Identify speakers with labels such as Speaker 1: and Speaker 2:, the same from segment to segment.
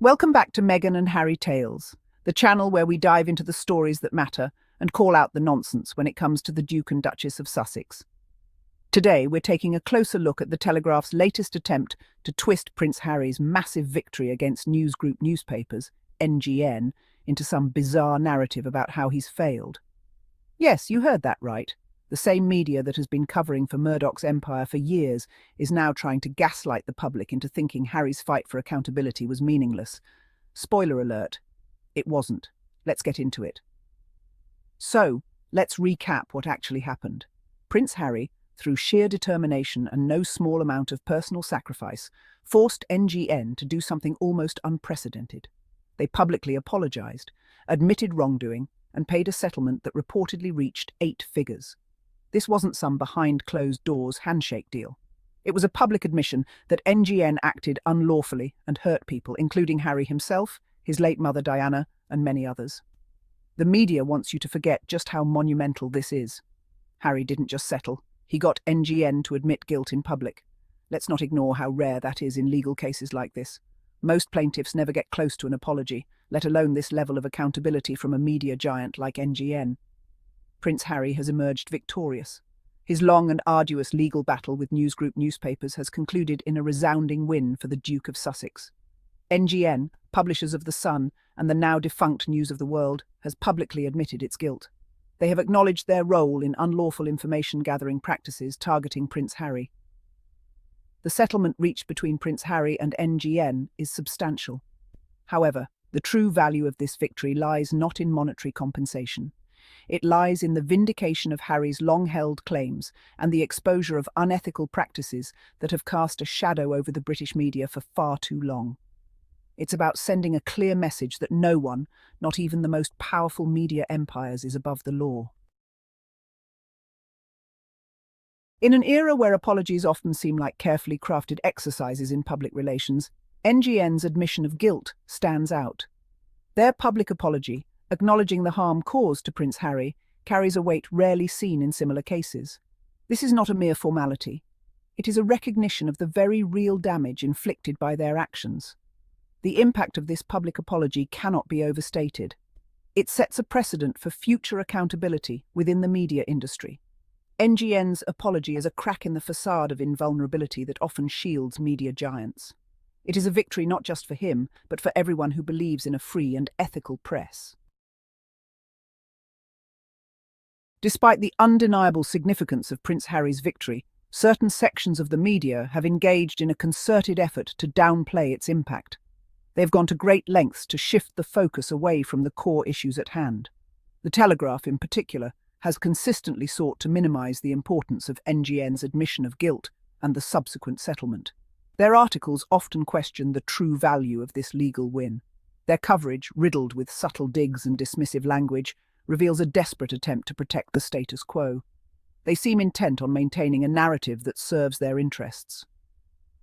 Speaker 1: Welcome back to Meghan and Harry Tales, the channel where we dive into the stories that matter and call out the nonsense when it comes to the Duke and Duchess of Sussex. Today, we're taking a closer look at the Telegraph's latest attempt to twist Prince Harry's massive victory against news group newspapers, NGN, into some bizarre narrative about how he's failed. Yes, you heard that right. The same media that has been covering for Murdoch's empire for years is now trying to gaslight the public into thinking Harry's fight for accountability was meaningless. Spoiler alert, it wasn't. Let's get into it. So, let's recap what actually happened. Prince Harry, through sheer determination and no small amount of personal sacrifice, forced NGN to do something almost unprecedented. They publicly apologized, admitted wrongdoing, and paid a settlement that reportedly reached 8 figures. This wasn't some behind-closed-doors handshake deal. It was a public admission that NGN acted unlawfully and hurt people, including Harry himself, his late mother Diana, and many others. The media wants you to forget just how monumental this is. Harry didn't just settle. He got NGN to admit guilt in public. Let's not ignore how rare that is in legal cases like this. Most plaintiffs never get close to an apology, let alone this level of accountability from a media giant like NGN. Prince Harry has emerged victorious. His long and arduous legal battle with newsgroup newspapers has concluded in a resounding win for the Duke of Sussex. NGN, publishers of The Sun and the now defunct News of the World, has publicly admitted its guilt. They have acknowledged their role in unlawful information-gathering practices targeting Prince Harry. The settlement reached between Prince Harry and NGN is substantial. However, the true value of this victory lies not in monetary compensation. It lies in the vindication of Harry's long-held claims and the exposure of unethical practices that have cast a shadow over the British media for far too long. It's about sending a clear message that no one, not even the most powerful media empires, is above the law. In an era where apologies often seem like carefully crafted exercises in public relations, NGN's admission of guilt stands out. Their public apology, acknowledging the harm caused to Prince Harry, carries a weight rarely seen in similar cases. This is not a mere formality. It is a recognition of the very real damage inflicted by their actions. The impact of this public apology cannot be overstated. It sets a precedent for future accountability within the media industry. NGN's apology is a crack in the facade of invulnerability that often shields media giants. It is a victory not just for him, but for everyone who believes in a free and ethical press. Despite the undeniable significance of Prince Harry's victory, certain sections of the media have engaged in a concerted effort to downplay its impact. They've gone to great lengths to shift the focus away from the core issues at hand. The Telegraph, in particular, has consistently sought to minimize the importance of NGN's admission of guilt and the subsequent settlement. Their articles often question the true value of this legal win. Their coverage, riddled with subtle digs and dismissive language, reveals a desperate attempt to protect the status quo. They seem intent on maintaining a narrative that serves their interests.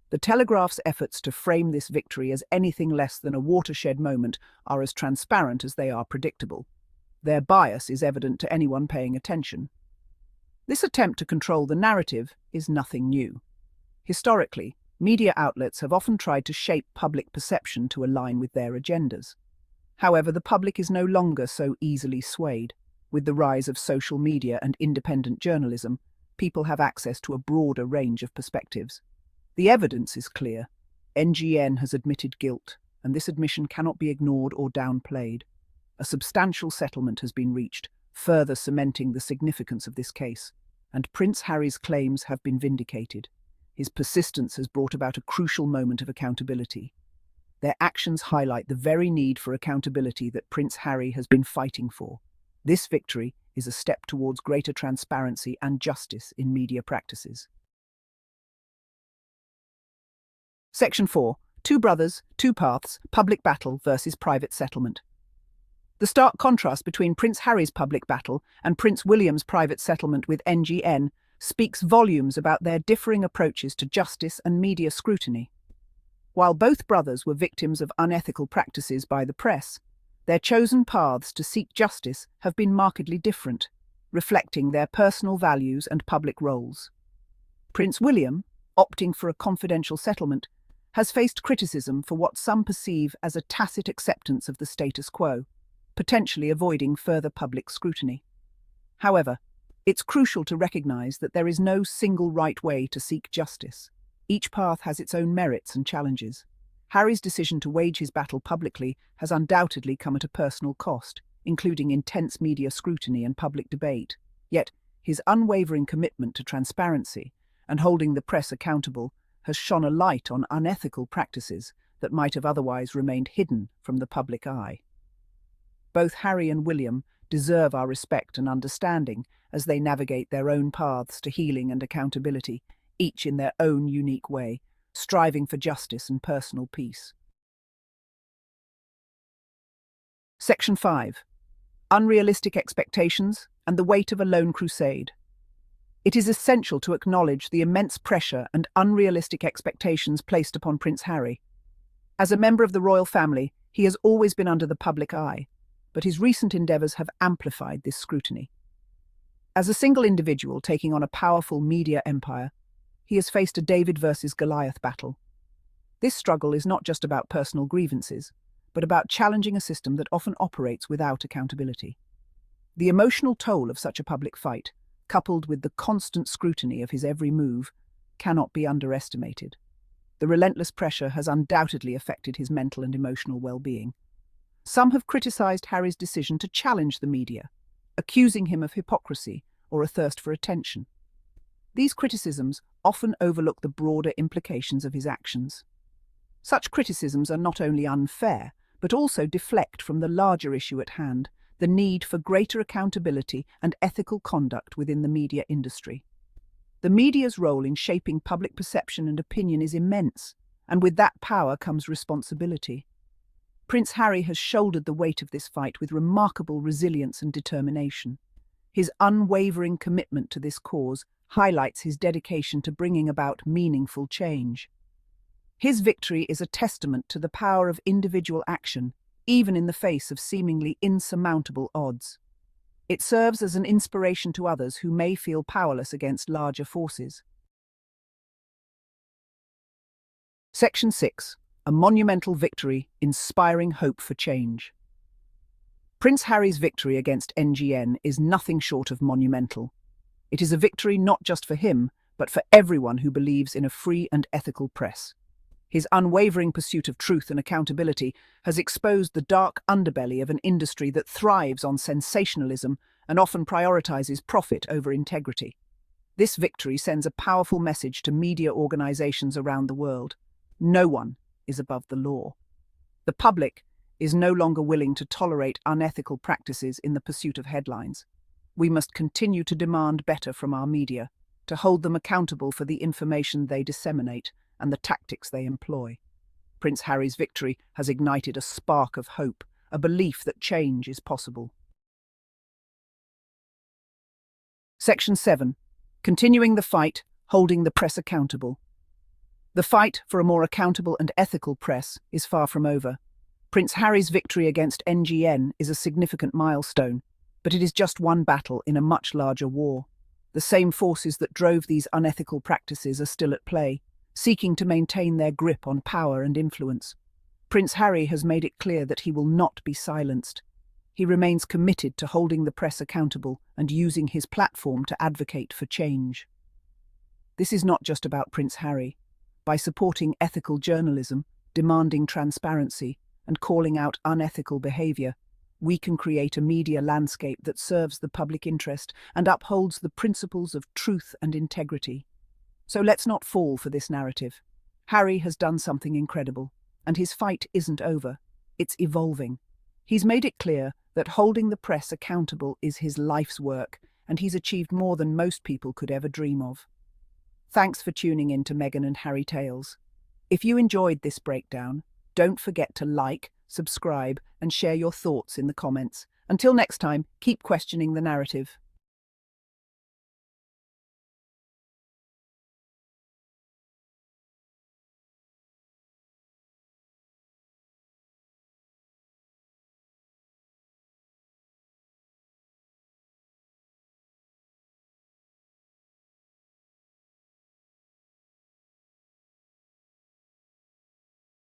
Speaker 1: The Telegraph's efforts to frame this victory as anything less than a watershed moment are as transparent as they are predictable. Their bias is evident to anyone paying attention. This attempt to control the narrative is nothing new. Historically, media outlets have often tried to shape public perception to align with their agendas. However, the public is no longer so easily swayed. With the rise of social media and independent journalism, people have access to a broader range of perspectives. The evidence is clear. NGN has admitted guilt, and this admission cannot be ignored or downplayed. A substantial settlement has been reached, further cementing the significance of this case, and Prince Harry's claims have been vindicated. His persistence has brought about a crucial moment of accountability. Their actions highlight the very need for accountability that Prince Harry has been fighting for. This victory is a step towards greater transparency and justice in media practices. Section 4. Two brothers, two paths, public battle versus private settlement. The stark contrast between Prince Harry's public battle and Prince William's private settlement with NGN speaks volumes about their differing approaches to justice and media scrutiny. While both brothers were victims of unethical practices by the press, their chosen paths to seek justice have been markedly different, reflecting their personal values and public roles. Prince William, opting for a confidential settlement, has faced criticism for what some perceive as a tacit acceptance of the status quo, potentially avoiding further public scrutiny. However, it's crucial to recognize that there is no single right way to seek justice. Each path has its own merits and challenges. Harry's decision to wage his battle publicly has undoubtedly come at a personal cost, including intense media scrutiny and public debate. Yet, his unwavering commitment to transparency and holding the press accountable has shone a light on unethical practices that might have otherwise remained hidden from the public eye. Both Harry and William deserve our respect and understanding as they navigate their own paths to healing and accountability, each in their own unique way, striving for justice and personal peace. Section 5. Unrealistic expectations and the weight of a lone crusade. It is essential to acknowledge the immense pressure and unrealistic expectations placed upon Prince Harry. As a member of the royal family, he has always been under the public eye, but his recent endeavours have amplified this scrutiny. As a single individual taking on a powerful media empire, he has faced a David versus Goliath battle. This struggle is not just about personal grievances, but about challenging a system that often operates without accountability. The emotional toll of such a public fight, coupled with the constant scrutiny of his every move, cannot be underestimated. The relentless pressure has undoubtedly affected his mental and emotional well-being. Some have criticised Harry's decision to challenge the media, accusing him of hypocrisy or a thirst for attention. These criticisms often overlook the broader implications of his actions. Such criticisms are not only unfair, but also deflect from the larger issue at hand, the need for greater accountability and ethical conduct within the media industry. The media's role in shaping public perception and opinion is immense, and with that power comes responsibility. Prince Harry has shouldered the weight of this fight with remarkable resilience and determination. His unwavering commitment to this cause highlights his dedication to bringing about meaningful change. His victory is a testament to the power of individual action, even in the face of seemingly insurmountable odds. It serves as an inspiration to others who may feel powerless against larger forces. Section 6. A monumental victory, inspiring hope for change. Prince Harry's victory against NGN is nothing short of monumental. It is a victory not just for him, but for everyone who believes in a free and ethical press. His unwavering pursuit of truth and accountability has exposed the dark underbelly of an industry that thrives on sensationalism and often prioritizes profit over integrity. This victory sends a powerful message to media organizations around the world. No one is above the law. The public is no longer willing to tolerate unethical practices in the pursuit of headlines. We must continue to demand better from our media, to hold them accountable for the information they disseminate and the tactics they employ. Prince Harry's victory has ignited a spark of hope, a belief that change is possible. Section 7. Continuing the fight, holding the press accountable. The fight for a more accountable and ethical press is far from over. Prince Harry's victory against NGN is a significant milestone, but it is just one battle in a much larger war. The same forces that drove these unethical practices are still at play, seeking to maintain their grip on power and influence. Prince Harry has made it clear that he will not be silenced. He remains committed to holding the press accountable and using his platform to advocate for change. This is not just about Prince Harry. By supporting ethical journalism, demanding transparency, and calling out unethical behaviour, we can create a media landscape that serves the public interest and upholds the principles of truth and integrity. So let's not fall for this narrative. Harry has done something incredible, and his fight isn't over. It's evolving. He's made it clear that holding the press accountable is his life's work, and he's achieved more than most people could ever dream of. Thanks for tuning in to Meghan and Harry Tales. If you enjoyed this breakdown, don't forget to like, subscribe, and share your thoughts in the comments. Until next time, keep questioning the narrative.